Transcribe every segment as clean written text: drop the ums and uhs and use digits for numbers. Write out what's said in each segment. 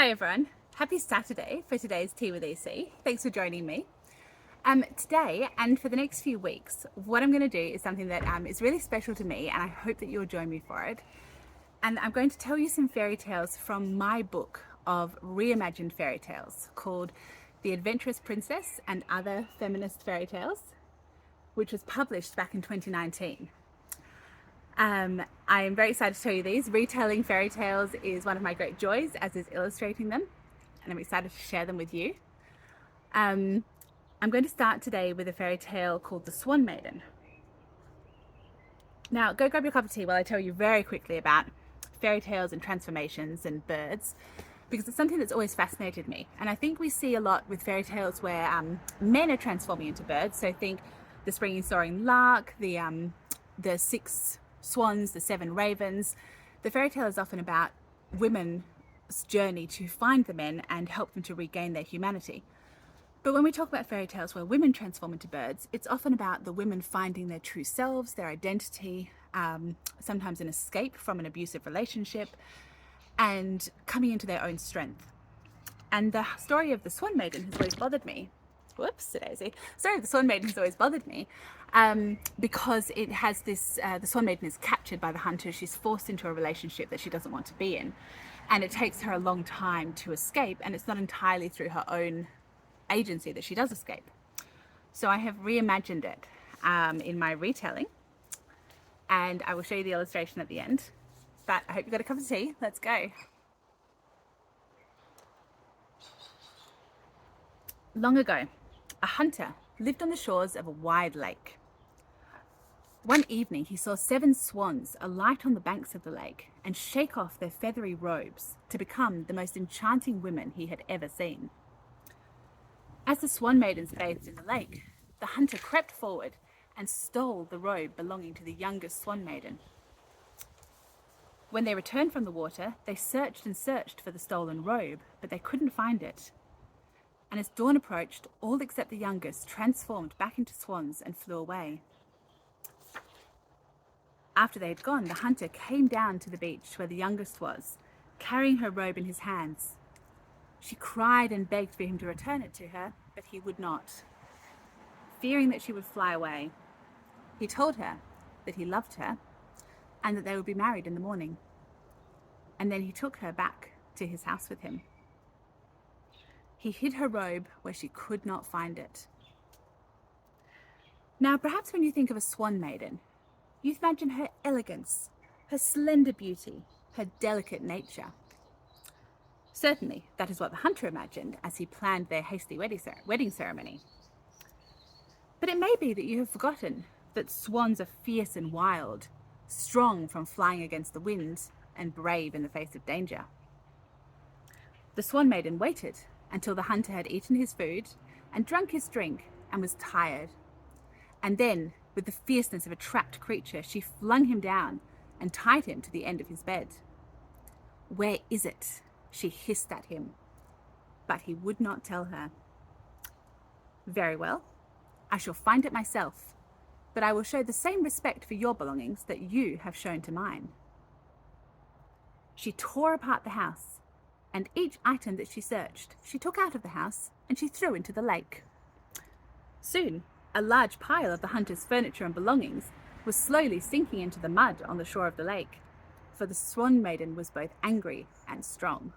Hi everyone, happy Saturday for today's Tea with EC. Thanks for joining me. Today and for the next few weeks, what I'm going to do is something that is really special to me, and I hope that you'll join me for it. And I'm going to tell you some fairy tales from my book of reimagined fairy tales called The Adventurous Princess and Other Feminist Fairy Tales, which was published back in 2019. I am very excited to tell you these. Retelling fairy tales is one of my great joys, as is illustrating them, and I'm excited to share them with you. I'm going to start today with a fairy tale called The Swan Maiden. Now, go grab your cup of tea while I tell you very quickly about fairy tales and transformations and birds, because it's something that's always fascinated me. And I think we see a lot with fairy tales where men are transforming into birds. So think the springing soaring lark, the 6 swans, the 7 ravens. The fairy tale is often about women's journey to find the men and help them to regain their humanity. But when we talk about fairy tales where women transform into birds, it's often about the women finding their true selves, their identity, sometimes an escape from an abusive relationship, and coming into their own strength. And the story of the Swan Maiden has always bothered me. Whoops, Daisy. Sorry, the Swan Maiden has always bothered me because it has this, the Swan Maiden is captured by the hunter. She's forced into a relationship that she doesn't want to be in. And it takes her a long time to escape, and it's not entirely through her own agency that she does escape. So I have reimagined it in my retelling, and I will show you the illustration at the end. But I hope you got a cup of tea. Let's go. Long ago, a hunter lived on the shores of a wide lake. One evening, he saw 7 swans alight on the banks of the lake and shake off their feathery robes to become the most enchanting women he had ever seen. As the Swan Maidens bathed in the lake, the hunter crept forward and stole the robe belonging to the youngest Swan Maiden. When they returned from the water, they searched and searched for the stolen robe, but they couldn't find it. And as dawn approached, all except the youngest transformed back into swans and flew away. After they had gone, the hunter came down to the beach where the youngest was, carrying her robe in his hands. She cried and begged for him to return it to her, but he would not. Fearing that she would fly away, he told her that he loved her and that they would be married in the morning. And then he took her back to his house with him. He hid her robe where she could not find it. Now, perhaps when you think of a Swan Maiden, you imagine her elegance, her slender beauty, her delicate nature. Certainly, that is what the hunter imagined as he planned their hasty wedding ceremony. But it may be that you have forgotten that swans are fierce and wild, strong from flying against the wind, and brave in the face of danger. The Swan Maiden waited until the hunter had eaten his food and drunk his drink and was tired. And then, with the fierceness of a trapped creature, she flung him down and tied him to the end of his bed. "Where is it?" she hissed at him, but he would not tell her. "Very well, I shall find it myself, but I will show the same respect for your belongings that you have shown to mine." She tore apart the house, and each item that she searched, she took out of the house and she threw into the lake. Soon, a large pile of the hunter's furniture and belongings was slowly sinking into the mud on the shore of the lake, for the Swan Maiden was both angry and strong.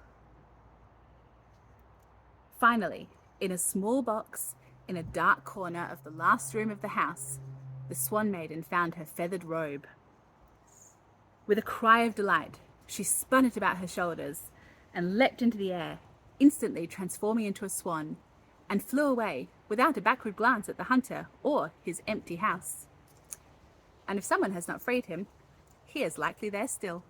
Finally, in a small box in a dark corner of the last room of the house, the Swan Maiden found her feathered robe. With a cry of delight, she spun it about her shoulders and leapt into the air, instantly transforming into a swan, and flew away without a backward glance at the hunter or his empty house. And if someone has not freed him, he is likely there still.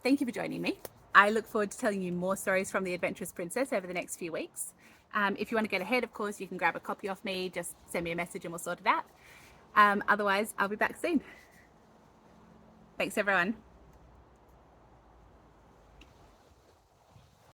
Thank you for joining me. I look forward to telling you more stories from The Adventurous Princess over the next few weeks. If you want to get ahead, of course, you can grab a copy off me. Just send me a message and we'll sort it out. Otherwise, I'll be back soon. Thanks, everyone.